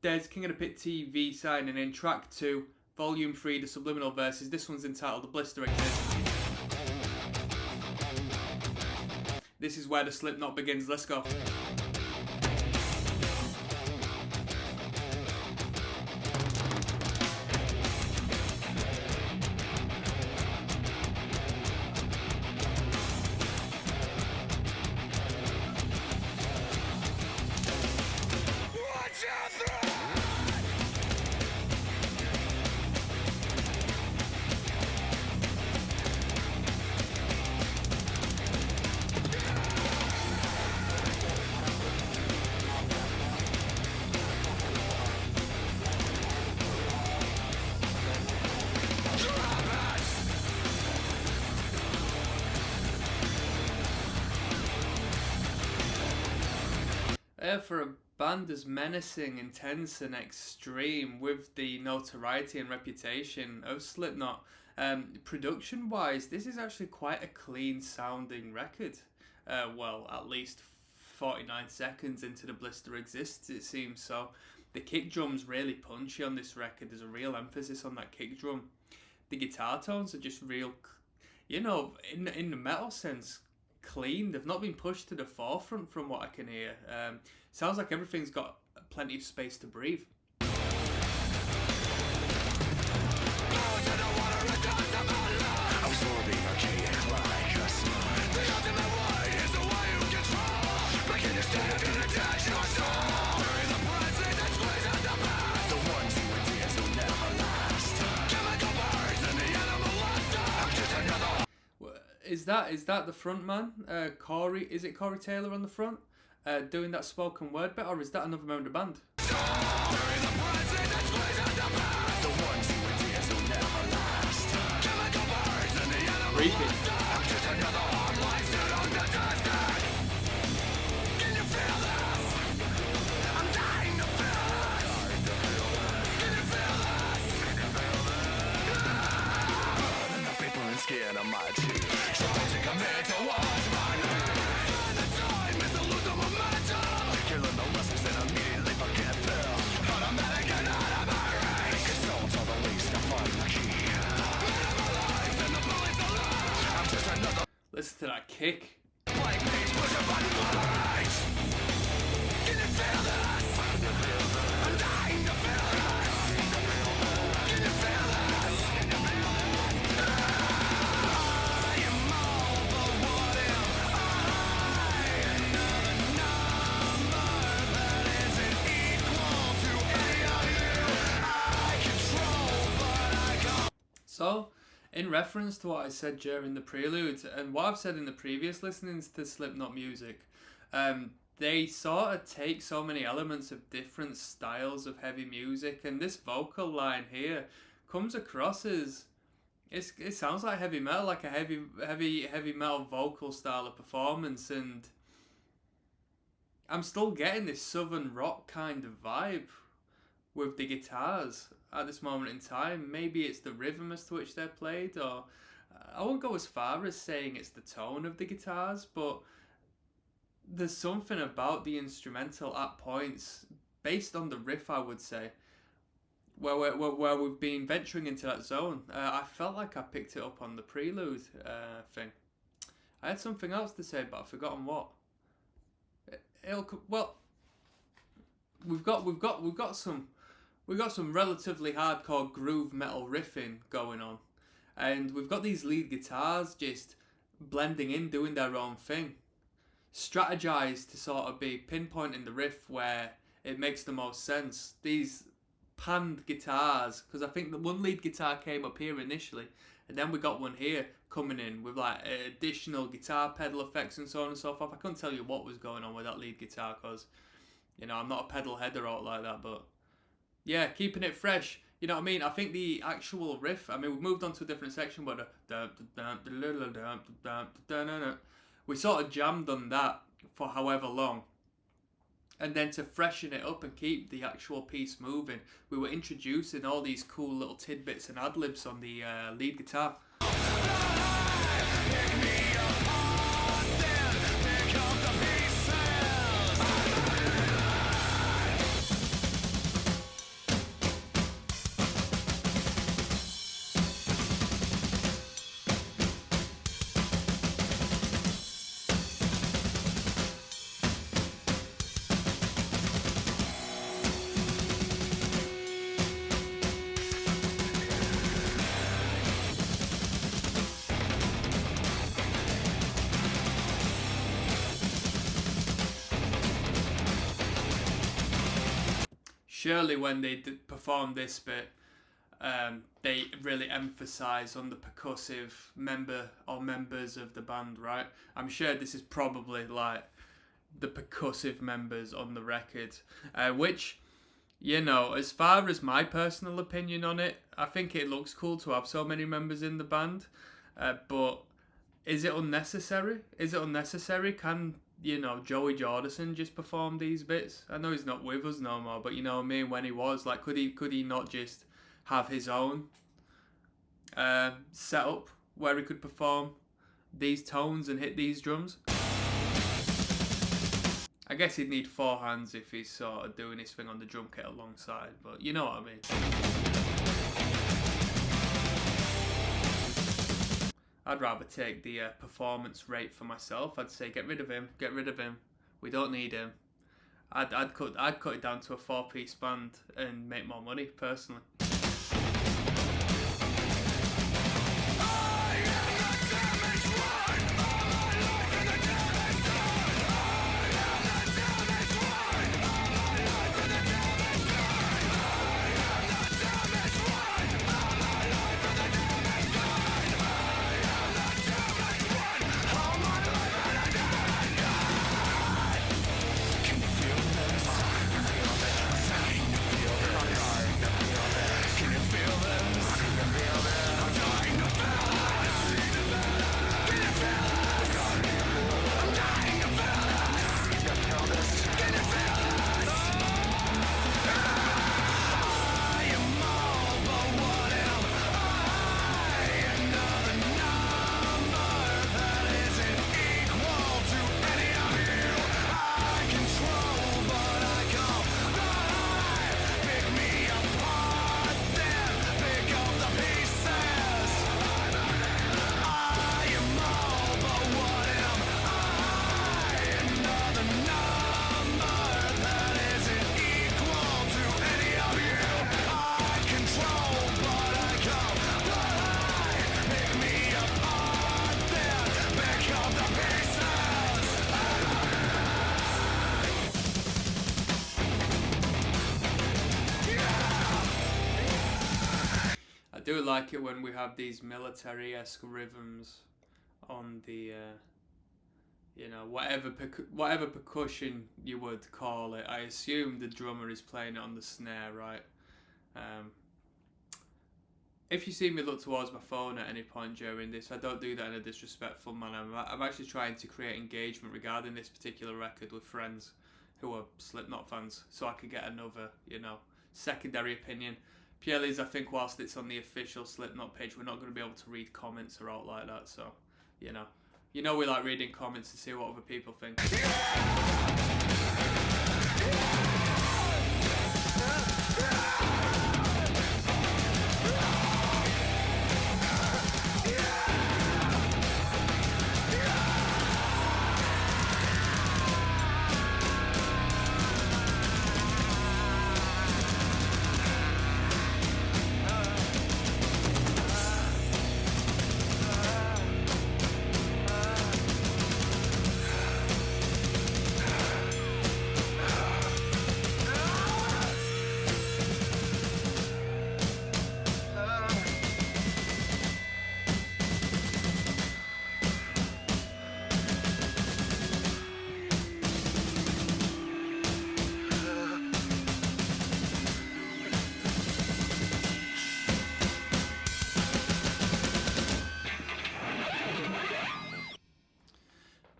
there's King of the Pit TV signing in track 2, volume 3, the Subliminal Verses. This one's entitled The Blister Exists. This is where the Slipknot begins. Let's go. For a band as menacing, intense and extreme, with the notoriety and reputation of Slipknot, production wise this is actually quite a clean sounding record. Well, at least 49 seconds into The Blister Exists it seems. So the kick drum's really punchy on this record. There's a real emphasis on that kick drum. The guitar tones are just real, you know, in the metal sense, clean. They've not been pushed to the forefront from what I can hear. Sounds like everything's got plenty of space to breathe. Is that the front man, Corey? Is it Corey Taylor on the front, doing that spoken word bit, or is that another member of the band? Creepy. Listen to that kick. So, in reference to what I said during the prelude, and what I've said in the previous listenings to Slipknot music, they sort of take so many elements of different styles of heavy music, and this vocal line here comes across as, it sounds like heavy metal, like a heavy metal vocal style of performance, and I'm still getting this southern rock kind of vibe with the guitars at this moment in time. Maybe it's the rhythm as to which they're played, or I won't go as far as saying it's the tone of the guitars, but there's something about the instrumental at points, based on the riff I would say, where we've been venturing into that zone. I felt like I picked it up on the prelude thing. I had something else to say, but I've forgotten what. Well, we've got some relatively hardcore groove metal riffing going on, and we've got these lead guitars just blending in, doing their own thing, strategized to sort of be pinpointing the riff where it makes the most sense. These panned guitars, because I think the one lead guitar came up here initially, and then we got one here coming in with like additional guitar pedal effects and so on and so forth. I couldn't tell you what was going on with that lead guitar, because, you know, I'm not a pedal head or out like that, but yeah, keeping it fresh. You know what I mean? I think the actual riff, I mean, we've moved on to a different section, but we sort of jammed on that for however long. And then to freshen it up and keep the actual piece moving, we were introducing all these cool little tidbits and ad-libs on the lead guitar. surely when they perform this bit, they really emphasize on the percussive member or members of the band, right? I'm sure this is probably like the percussive members on the record, which, you know, as far as my personal opinion on it, I think it looks cool to have so many members in the band, but is it unnecessary? Can, you know, Joey Jordison just perform these bits? I know he's not with us no more, but you know what I mean, when he was, like, could he not just have his own setup where he could perform these tones and hit these drums? I guess he'd need 4 hands if he's sort of doing his thing on the drum kit alongside, but you know what I mean. I'd rather take the performance rate for myself. I'd say get rid of him. We don't need him. I'd cut it down to a 4-piece band and make more money personally. I do like it when we have these military-esque rhythms on the, you know, whatever percussion you would call it. I assume the drummer is playing it on the snare, right? If you see me look towards my phone at any point during this, I don't do that in a disrespectful manner. I'm actually trying to create engagement regarding this particular record with friends who are Slipknot fans, so I could get another, you know, secondary opinion. Purely as I think whilst it's on the official Slipknot page, we're not going to be able to read comments or out like that, so, you know we like reading comments to see what other people think.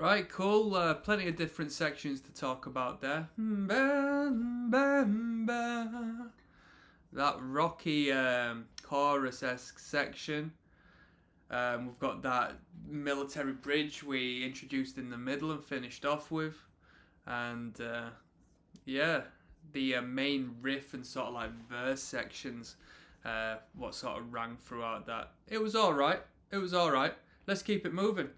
Right, cool. Plenty of different sections to talk about there. That rocky chorus-esque section. We've got that military bridge we introduced in the middle and finished off with. And yeah, the main riff and sort of like verse sections, what sort of rang throughout that. It was alright. Let's keep it moving.